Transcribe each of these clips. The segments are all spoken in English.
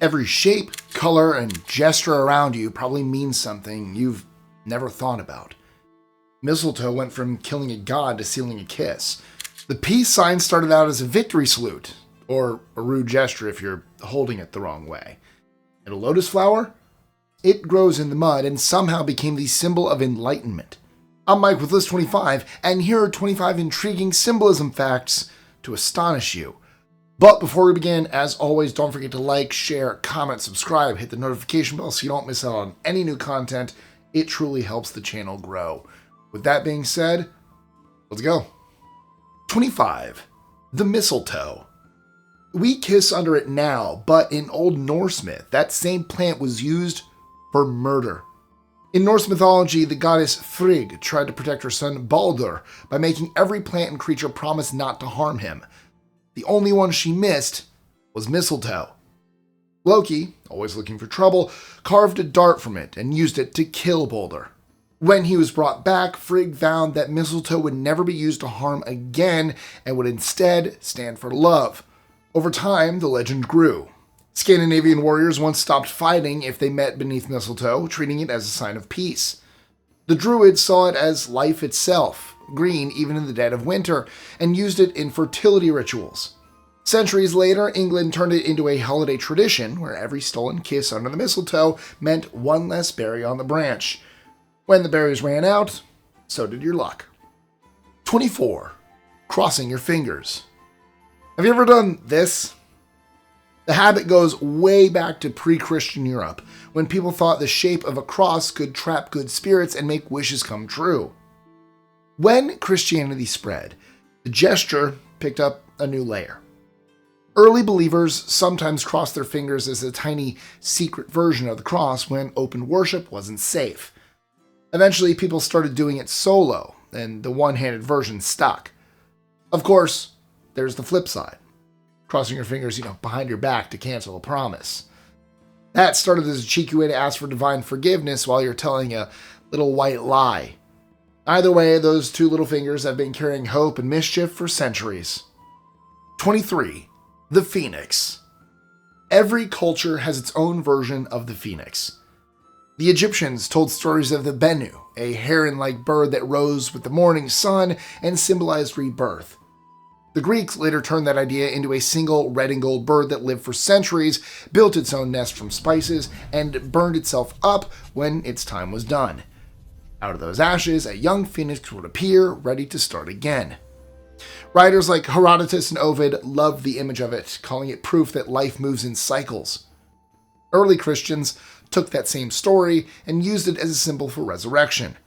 Every shape, color, and gesture around you probably means something you've never thought about. Mistletoe went from killing a god to sealing a kiss. The peace sign started out as a victory salute, or a rude gesture if you're holding it the wrong way. And a lotus flower? It grows in the mud and somehow became the symbol of enlightenment. I'm Mike with List 25, and here are 25 intriguing symbolism facts to astonish you. But before we begin, as always, don't forget to like, share, comment, subscribe, hit the notification bell so you don't miss out on any new content. It truly helps the channel grow. With that being said, let's go. 25. The mistletoe. We kiss under it now, but in Old Norse myth, that same plant was used for murder. In Norse mythology, the goddess Frigg tried to protect her son Baldur by making every plant and creature promise not to harm him. The only one she missed was mistletoe. Loki, always looking for trouble, carved a dart from it and used it to kill Baldur. When he was brought back, Frigg found that mistletoe would never be used to harm again and would instead stand for love. Over time, the legend grew. Scandinavian warriors once stopped fighting if they met beneath mistletoe, treating it as a sign of peace. The Druids saw it as life itself, green even in the dead of winter, and used it in fertility rituals. Centuries later, England turned it into a holiday tradition where every stolen kiss under the mistletoe meant one less berry on the branch. When the berries ran out, so did your luck. 24. Crossing your fingers. Have you ever done this? The habit goes way back to pre-Christian Europe, when people thought the shape of a cross could trap good spirits and make wishes come true. When Christianity spread, the gesture picked up a new layer. Early believers sometimes crossed their fingers as a tiny secret version of the cross when open worship wasn't safe. Eventually, people started doing it solo, and the one-handed version stuck. Of course, there's the flip side. Crossing your fingers, behind your back to cancel a promise. That started as a cheeky way to ask for divine forgiveness while you're telling a little white lie. Either way, those two little fingers have been carrying hope and mischief for centuries. 23. The Phoenix. Every culture has its own version of the phoenix. The Egyptians told stories of the Bennu, a heron-like bird that rose with the morning sun and symbolized rebirth. The Greeks later turned that idea into a single red and gold bird that lived for centuries, built its own nest from spices, and burned itself up when its time was done. Out of those ashes, a young phoenix would appear, ready to start again. Writers like Herodotus and Ovid loved the image of it, calling it proof that life moves in cycles. Early Christians took that same story and used it as a symbol for resurrection.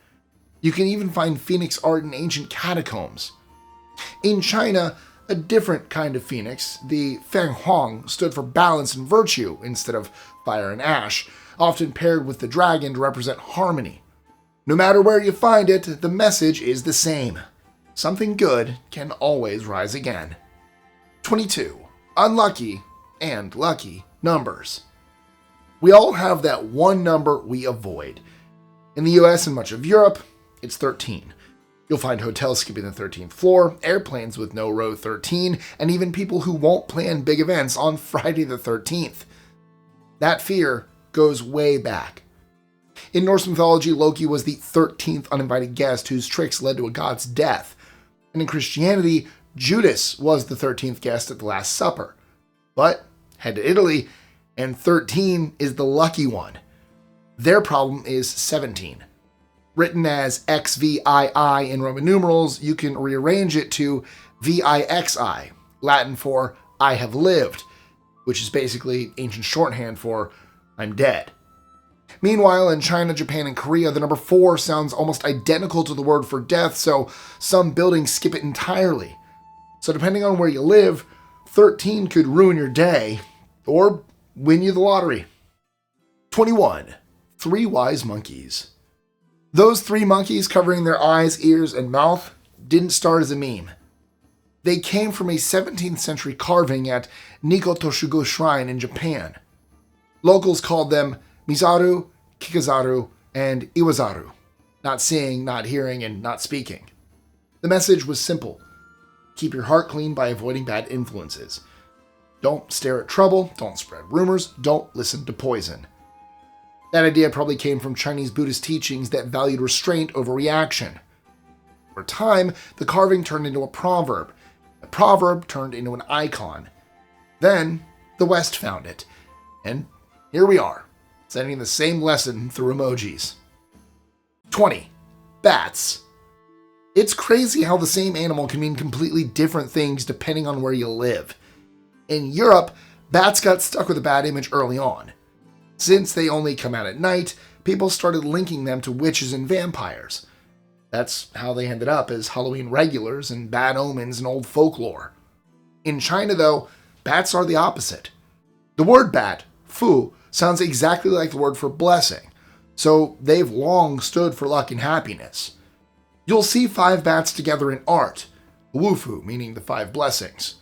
You can even find phoenix art in ancient catacombs. In China, a different kind of phoenix, the Feng Huang, stood for balance and virtue instead of fire and ash, often paired with the dragon to represent harmony. No matter where you find it, the message is the same. Something good can always rise again. 22. Unlucky and lucky numbers. We all have that one number we avoid. In the US and much of Europe, it's 13. You'll find hotels skipping the 13th floor, airplanes with no row 13, and even people who won't plan big events on Friday the 13th. That fear goes way back. In Norse mythology, Loki was the 13th uninvited guest whose tricks led to a god's death. And in Christianity, Judas was the 13th guest at the Last Supper. But head to Italy, and 13 is the lucky one. Their problem is 17. Written as XVII in Roman numerals, you can rearrange it to VIXI, Latin for I have lived, which is basically ancient shorthand for I'm dead. Meanwhile, in China, Japan, and Korea, the number 4 sounds almost identical to the word for death, so some buildings skip it entirely. So depending on where you live, 13 could ruin your day or win you the lottery. 21. 3 wise monkeys. Those 3 monkeys covering their eyes, ears, and mouth didn't start as a meme. They came from a 17th century carving at Nikko-Toshugo Shrine in Japan. Locals called them Mizaru, Kikazaru, and Iwazaru, not seeing, not hearing, and not speaking. The message was simple. Keep your heart clean by avoiding bad influences. Don't stare at trouble, don't spread rumors, don't listen to poison. That idea probably came from Chinese Buddhist teachings that valued restraint over reaction. Over time, the carving turned into a proverb. The proverb turned into an icon. Then, the West found it. And here we are, sending the same lesson through emojis. 20. Bats. It's crazy how the same animal can mean completely different things depending on where you live. In Europe, bats got stuck with a bad image early on. Since they only come out at night, people started linking them to witches and vampires. That's how they ended up as Halloween regulars and bad omens in old folklore. In China, though, bats are the opposite. The word bat, fu, sounds exactly like the word for blessing, so they've long stood for luck and happiness. You'll see 5 bats together in art, wufu meaning the 5 blessings: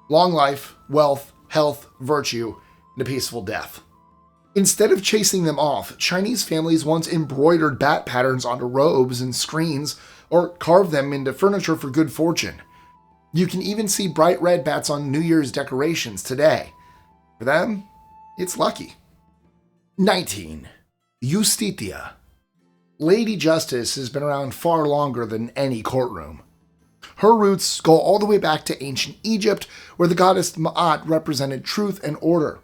long life, wealth, health, virtue, and a peaceful death. Instead of chasing them off, Chinese families once embroidered bat patterns onto robes and screens or carved them into furniture for good fortune. You can even see bright red bats on New Year's decorations today. For them, it's lucky. 19. Justitia. Lady Justice has been around far longer than any courtroom. Her roots go all the way back to ancient Egypt, where the goddess Ma'at represented truth and order.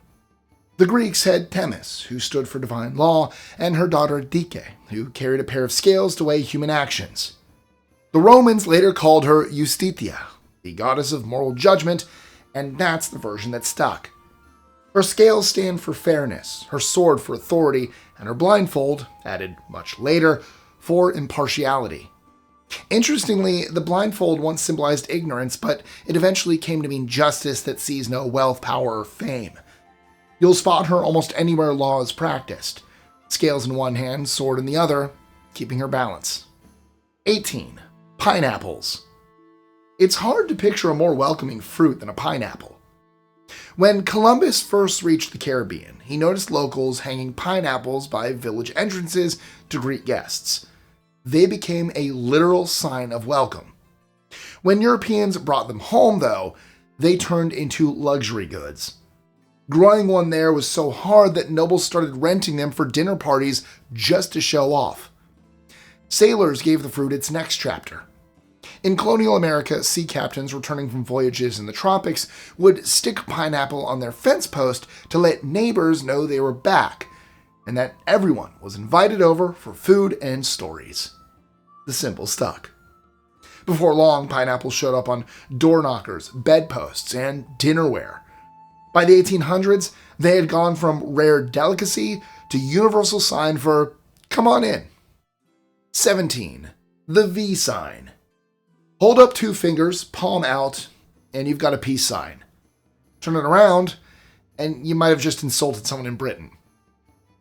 The Greeks had Themis, who stood for divine law, and her daughter Dike, who carried a pair of scales to weigh human actions. The Romans later called her Justitia, the goddess of moral judgment, and that's the version that stuck. Her scales stand for fairness, her sword for authority, and her blindfold, added much later, for impartiality. Interestingly, the blindfold once symbolized ignorance, but it eventually came to mean justice that sees no wealth, power, or fame. You'll spot her almost anywhere law is practiced. Scales in one hand, sword in the other, keeping her balance. 18. Pineapples. It's hard to picture a more welcoming fruit than a pineapple. When Columbus first reached the Caribbean, he noticed locals hanging pineapples by village entrances to greet guests. They became a literal sign of welcome. When Europeans brought them home, though, they turned into luxury goods. Growing one there was so hard that nobles started renting them for dinner parties just to show off. Sailors gave the fruit its next chapter. In colonial America, sea captains returning from voyages in the tropics would stick a pineapple on their fence post to let neighbors know they were back, and that everyone was invited over for food and stories. The symbol stuck. Before long, pineapples showed up on door knockers, bedposts, and dinnerware. By the 1800s, they had gone from rare delicacy to universal sign for, come on in. 17. The V sign. Hold up 2 fingers, palm out, and you've got a peace sign. Turn it around, and you might have just insulted someone in Britain.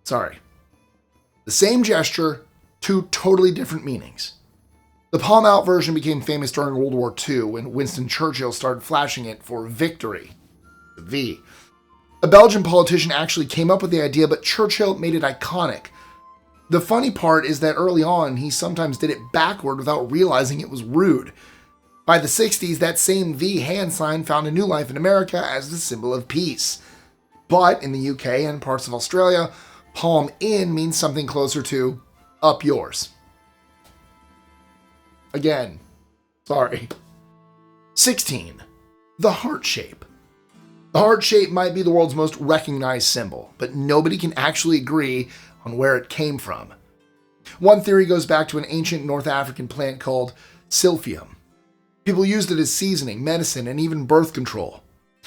Sorry. The same gesture, 2 totally different meanings. The palm out version became famous during World War II when Winston Churchill started flashing it for victory. The V. A Belgian politician actually came up with the idea, but Churchill made it iconic. The funny part is that early on, he sometimes did it backward without realizing it was rude. By the 60s, that same V hand sign found a new life in America as the symbol of peace. But in the UK and parts of Australia, palm in means something closer to up yours. Again, sorry. 16. The heart shape. The heart shape might be the world's most recognized symbol, but nobody can actually agree on where it came from. One theory goes back to an ancient North African plant called silphium. People used it as seasoning, medicine, and even birth control.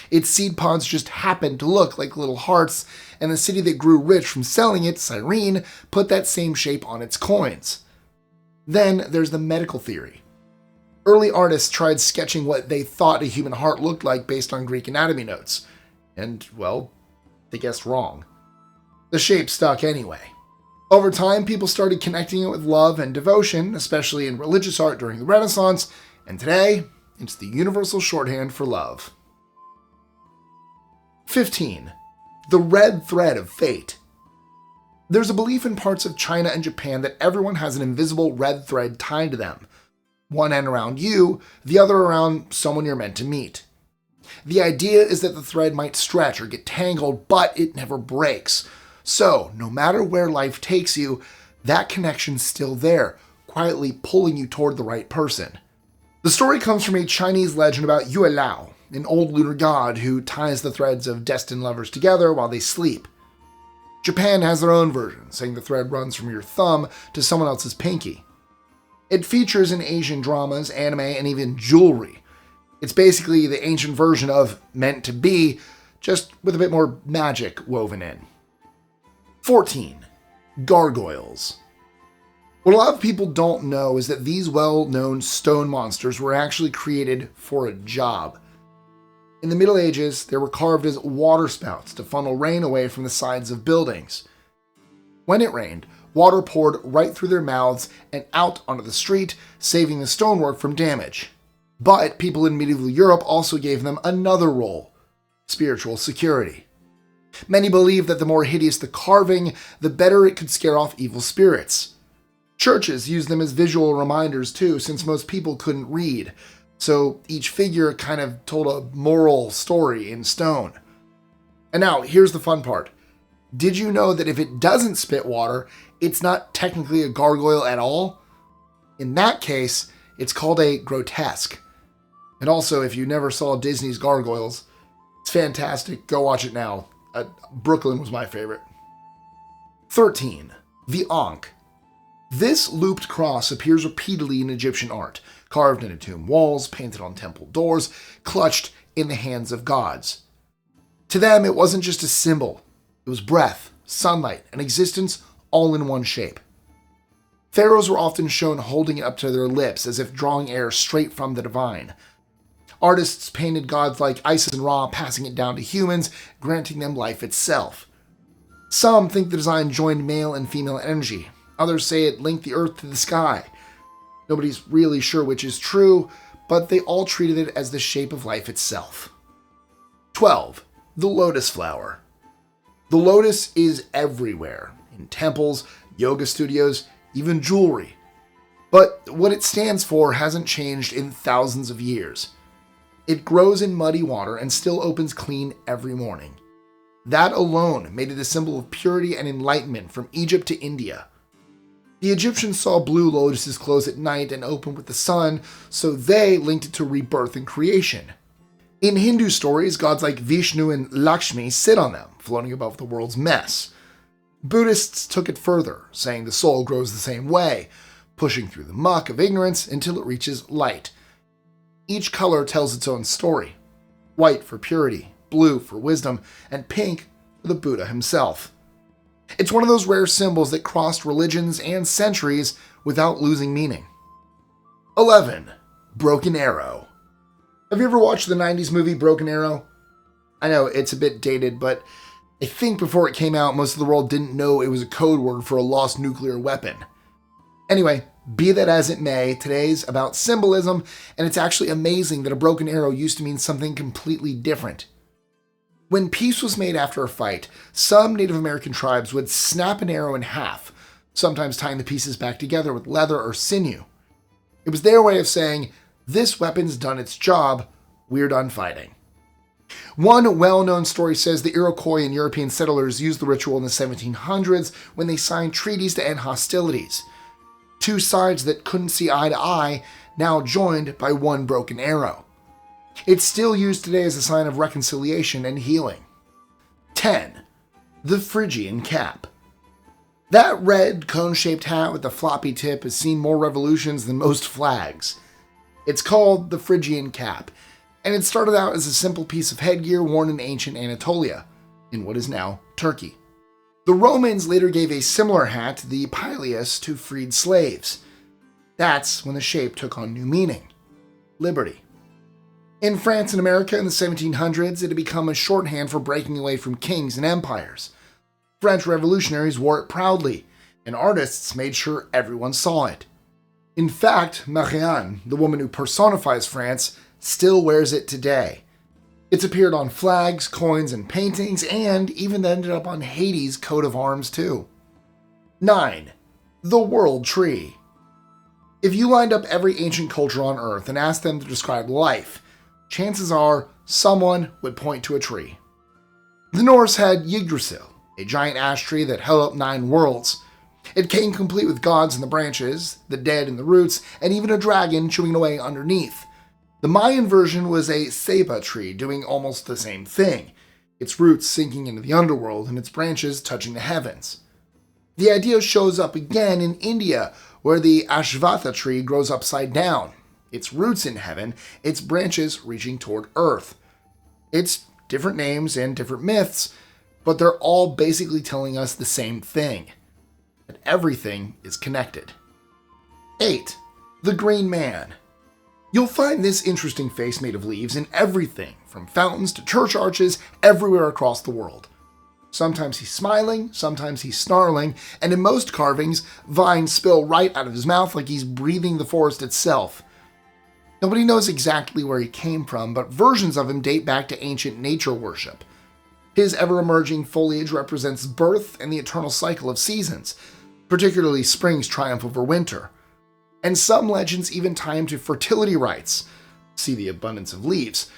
Its seed pods just happened to look like little hearts, and the city that grew rich from selling it, Cyrene, put that same shape on its coins. Then there's the medical theory. Early artists tried sketching what they thought a human heart looked like based on Greek anatomy notes. And, well, they guessed wrong. The shape stuck anyway. Over time, people started connecting it with love and devotion, especially in religious art during the Renaissance, and today, it's the universal shorthand for love. 15. The red thread of fate. There's a belief in parts of China and Japan that everyone has an invisible red thread tied to them. One end around you, the other around someone you're meant to meet. The idea is that the thread might stretch or get tangled, but it never breaks. So, no matter where life takes you, that connection's still there, quietly pulling you toward the right person. The story comes from a Chinese legend about Yue Lao, an old lunar god who ties the threads of destined lovers together while they sleep. Japan has their own version, saying the thread runs from your thumb to someone else's pinky. It features in Asian dramas, anime, and even jewelry. It's basically the ancient version of meant to be, just with a bit more magic woven in. 14. Gargoyles. What a lot of people don't know is that these well-known stone monsters were actually created for a job. In the Middle Ages, they were carved as waterspouts to funnel rain away from the sides of buildings. When it rained, water poured right through their mouths and out onto the street, saving the stonework from damage. But people in medieval Europe also gave them another role: spiritual security. Many believed that the more hideous the carving, the better it could scare off evil spirits. Churches used them as visual reminders too, since most people couldn't read, so each figure kind of told a moral story in stone. And now, here's the fun part. Did you know that if it doesn't spit water, it's not technically a gargoyle at all? In that case, it's called a grotesque. And also, if you never saw Disney's Gargoyles, it's fantastic. Go watch it now. Brooklyn was my favorite. 13. The Ankh. This looped cross appears repeatedly in Egyptian art, carved into tomb walls, painted on temple doors, clutched in the hands of gods. To them, it wasn't just a symbol. It was breath, sunlight, and existence all in one shape. Pharaohs were often shown holding it up to their lips as if drawing air straight from the divine. Artists painted gods like Isis and Ra, passing it down to humans, granting them life itself. Some think the design joined male and female energy. Others say it linked the earth to the sky. Nobody's really sure which is true, but they all treated it as the shape of life itself. 12. The Lotus Flower. The lotus is everywhere, in temples, yoga studios, even jewelry. But what it stands for hasn't changed in thousands of years. It grows in muddy water and still opens clean every morning. That alone made it a symbol of purity and enlightenment from Egypt to India. The Egyptians saw blue lotuses close at night and open with the sun, so they linked it to rebirth and creation. In Hindu stories, gods like Vishnu and Lakshmi sit on them, floating above the world's mess. Buddhists took it further, saying the soul grows the same way, pushing through the muck of ignorance until it reaches light. Each color tells its own story. White for purity, blue for wisdom, and pink for the Buddha himself. It's one of those rare symbols that crossed religions and centuries without losing meaning. 11. Broken Arrow. Have you ever watched the 90s movie Broken Arrow? I know it's a bit dated, but I think before it came out, most of the world didn't know it was a code word for a lost nuclear weapon. Anyway, be that as it may, today's about symbolism, and it's actually amazing that a broken arrow used to mean something completely different. When peace was made after a fight, some Native American tribes would snap an arrow in half, sometimes tying the pieces back together with leather or sinew. It was their way of saying, "This weapon's done its job, we're done fighting." One well-known story says the Iroquois and European settlers used the ritual in the 1700s when they signed treaties to end hostilities. Two sides that couldn't see eye to eye, now joined by one broken arrow. It's still used today as a sign of reconciliation and healing. 10. The Phrygian Cap. That red, cone-shaped hat with the floppy tip has seen more revolutions than most flags. It's called the Phrygian Cap, and it started out as a simple piece of headgear worn in ancient Anatolia, in what is now Turkey. The Romans later gave a similar hat, the pileus, to freed slaves. That's when the shape took on new meaning: liberty. In France and America in the 1700s, it had become a shorthand for breaking away from kings and empires. French revolutionaries wore it proudly, and artists made sure everyone saw it. In fact, Marianne, the woman who personifies France, still wears it today. It's appeared on flags, coins, and paintings, and even ended up on Haiti's coat of arms too. 9. The World Tree. If you lined up every ancient culture on Earth and asked them to describe life, chances are someone would point to a tree. The Norse had Yggdrasil, a giant ash tree that held up 9 worlds. It came complete with gods in the branches, the dead in the roots, and even a dragon chewing away underneath. The Mayan version was a ceiba tree doing almost the same thing, its roots sinking into the underworld and its branches touching the heavens. The idea shows up again in India, where the Ashvatha tree grows upside down, its roots in heaven, its branches reaching toward earth. It's different names and different myths, but they're all basically telling us the same thing, that everything is connected. 8. The Green Man. You'll find this interesting face made of leaves in everything, from fountains to church arches, everywhere across the world. Sometimes he's smiling, sometimes he's snarling, and in most carvings, vines spill right out of his mouth like he's breathing the forest itself. Nobody knows exactly where he came from, but versions of him date back to ancient nature worship. His ever-emerging foliage represents birth and the eternal cycle of seasons, particularly spring's triumph over winter. And some legends even tie him to fertility rites. See the abundance of leaves.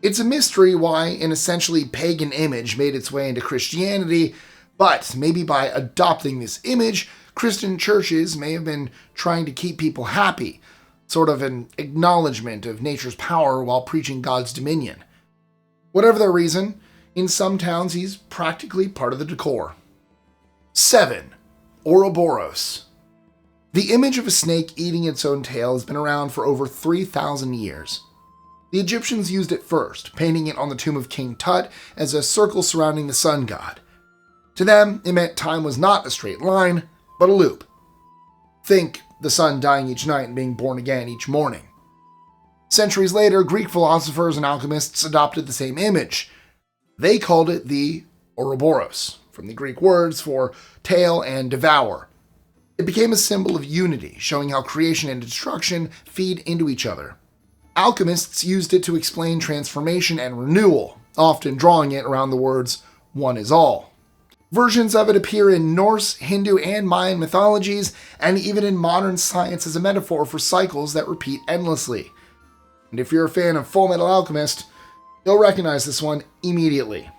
It's a mystery why an essentially pagan image made its way into Christianity, but maybe by adopting this image, Christian churches may have been trying to keep people happy, sort of an acknowledgement of nature's power while preaching God's dominion. Whatever their reason, in some towns he's practically part of the decor. 7. Ouroboros. The image of a snake eating its own tail has been around for over 3,000 years. The Egyptians used it first, painting it on the tomb of King Tut as a circle surrounding the sun god. To them, it meant time was not a straight line, but a loop. Think the sun dying each night and being born again each morning. Centuries later, Greek philosophers and alchemists adopted the same image. They called it the Ouroboros, from the Greek words for tail and devour. It became a symbol of unity, showing how creation and destruction feed into each other. Alchemists used it to explain transformation and renewal, often drawing it around the words, "one is all." Versions of it appear in Norse, Hindu, and Mayan mythologies, and even in modern science as a metaphor for cycles that repeat endlessly. And if you're a fan of Full Metal Alchemist, you'll recognize this one immediately.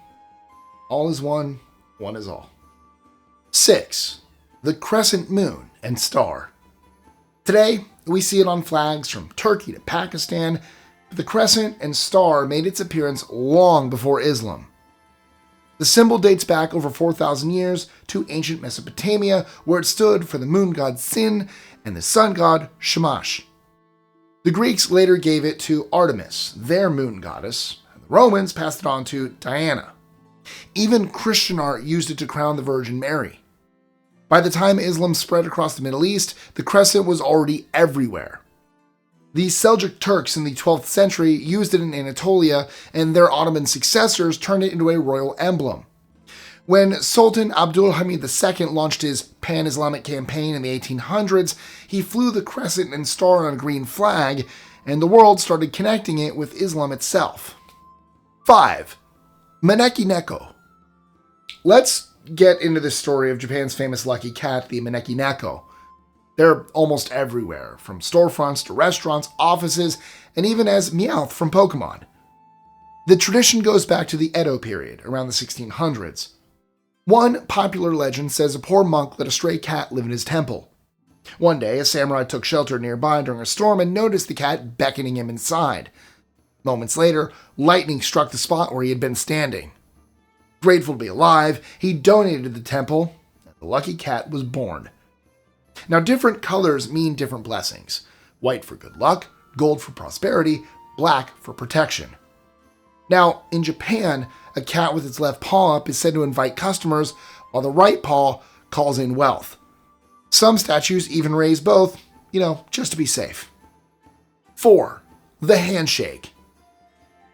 All is one, one is all. 6. The Crescent Moon and Star. Today, we see it on flags from Turkey to Pakistan, but the crescent and star made its appearance long before Islam. The symbol dates back over 4,000 years to ancient Mesopotamia, where it stood for the moon god Sin and the sun god Shamash. The Greeks later gave it to Artemis, their moon goddess, and the Romans passed it on to Diana. Even Christian art used it to crown the Virgin Mary. By the time Islam spread across the Middle East, the crescent was already everywhere. The Seljuk Turks in the 12th century used it in Anatolia, and their Ottoman successors turned it into a royal emblem. When Sultan Abdulhamid II launched his pan-Islamic campaign in the 1800s, he flew the crescent and star on a green flag, and the world started connecting it with Islam itself. 5. Maneki-Neko. Let's get into the story of Japan's famous lucky cat, the Maneki-Neko. They're almost everywhere, from storefronts to restaurants, offices, and even as Meowth from Pokemon. The tradition goes back to the Edo period, around the 1600s. One popular legend says a poor monk let a stray cat live in his temple. One day, a samurai took shelter nearby during a storm and noticed the cat beckoning him inside. Moments later, lightning struck the spot where he had been standing. Grateful to be alive, he donated the temple, and the lucky cat was born. Now, different colors mean different blessings. White for good luck, gold for prosperity, black for protection. Now, in Japan, a cat with its left paw up is said to invite customers, while the right paw calls in wealth. Some statues even raise both, just to be safe. 4. The Handshake.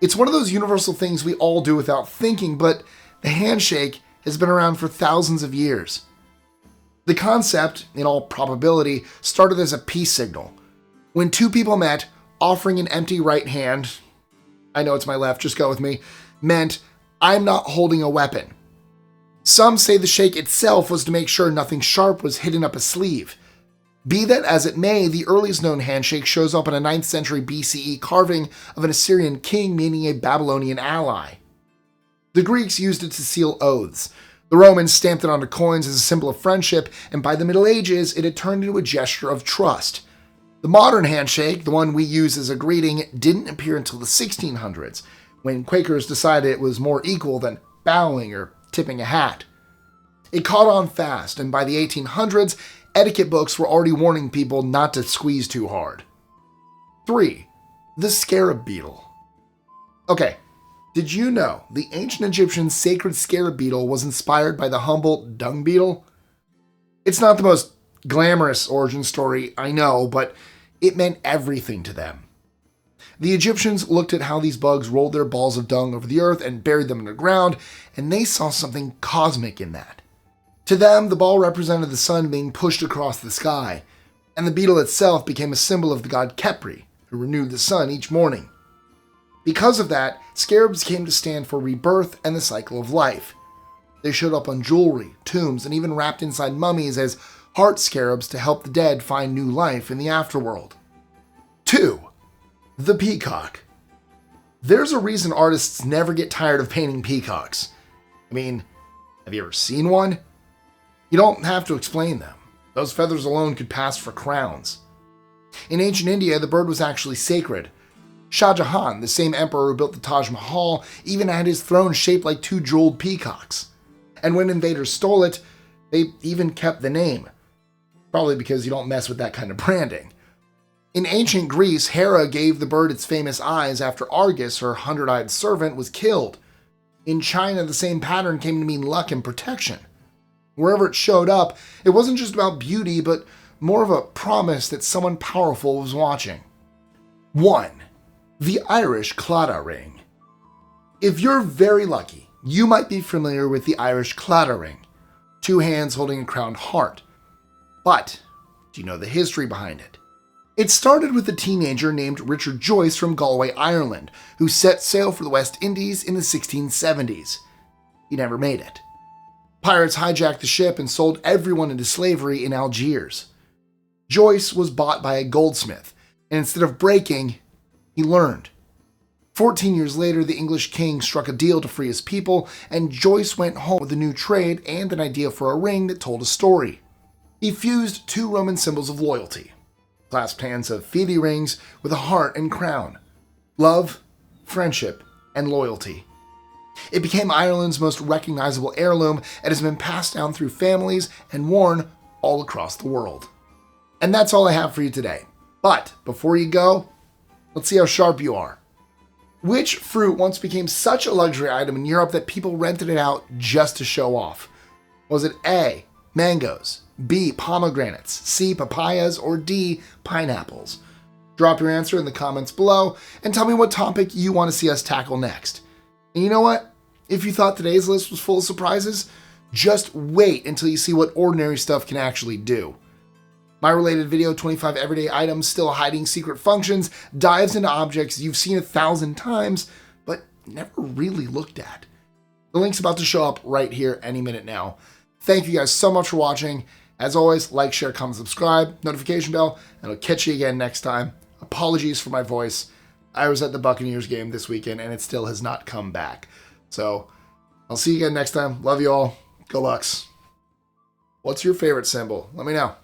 It's one of those universal things we all do without thinking, but the handshake has been around for thousands of years. The concept, in all probability, started as a peace signal. When two people met, offering an empty right hand, I know it's my left, just go with me, meant I'm not holding a weapon. Some say the shake itself was to make sure nothing sharp was hidden up a sleeve. Be that as it may, the earliest known handshake shows up in a 9th century BCE carving of an Assyrian king meeting a Babylonian ally. The Greeks used it to seal oaths. The Romans stamped it onto coins as a symbol of friendship, and by the Middle Ages, it had turned into a gesture of trust. The modern handshake, the one we use as a greeting, didn't appear until the 1600s, when Quakers decided it was more equal than bowing or tipping a hat. It caught on fast, and by the 1800s, etiquette books were already warning people not to squeeze too hard. 3. The Scarab Beetle. Okay, did you know the ancient Egyptian sacred Scarab Beetle was inspired by the humble dung beetle? It's not the most glamorous origin story, I know, but it meant everything to them. The Egyptians looked at how these bugs rolled their balls of dung over the earth and buried them in the ground, and they saw something cosmic in that. To them, the ball represented the sun being pushed across the sky, and the beetle itself became a symbol of the god Khepri, who renewed the sun each morning. Because of that, scarabs came to stand for rebirth and the cycle of life. They showed up on jewelry, tombs, and even wrapped inside mummies as heart scarabs to help the dead find new life in the afterworld. 2. The Peacock. There's a reason artists never get tired of painting peacocks. I mean, have you ever seen one? You don't have to explain them. Those feathers alone could pass for crowns. In ancient India, the bird was actually sacred. Shah Jahan, the same emperor who built the Taj Mahal, even had his throne shaped like 2 jeweled peacocks. And when invaders stole it, they even kept the name. Probably because you don't mess with that kind of branding. In ancient Greece, Hera gave the bird its famous eyes after Argus, her 100-eyed servant, was killed. In China, the same pattern came to mean luck and protection. Wherever it showed up, it wasn't just about beauty, but more of a promise that someone powerful was watching. 1. The Irish Claddagh ring. If you're very lucky, you might be familiar with the Irish Claddagh ring, 2 hands holding a crowned heart. But do you know the history behind it? It started with a teenager named Richard Joyce from Galway, Ireland, who set sail for the West Indies in the 1670s. He never made it. Pirates hijacked the ship and sold everyone into slavery in Algiers. Joyce was bought by a goldsmith, and instead of breaking, he learned. 14 years later, the English king struck a deal to free his people, and Joyce went home with a new trade and an idea for a ring that told a story. He fused 2 Roman symbols of loyalty, clasped hands of Phoebe rings with a heart and crown, love, friendship, and loyalty. It became Ireland's most recognizable heirloom and has been passed down through families and worn all across the world. And that's all I have for you today. But before you go, let's see how sharp you are. Which fruit once became such a luxury item in Europe that people rented it out just to show off? Was it A, mangoes, B, pomegranates, C, papayas, or D, pineapples? Drop your answer in the comments below and tell me what topic you want to see us tackle next. And you know what? If you thought today's list was full of surprises, just wait until you see what ordinary stuff can actually do. My related video, 25 everyday items still hiding secret functions, dives into objects you've seen 1,000 times, but never really looked at. The link's about to show up right here any minute now. Thank you guys so much for watching. As always, like, share, comment, subscribe, notification bell, and I'll catch you again next time. Apologies for my voice. I was at the Buccaneers game this weekend, and it still has not come back. So, I'll see you again next time. Love you all. Go Bucs. What's your favorite symbol? Let me know.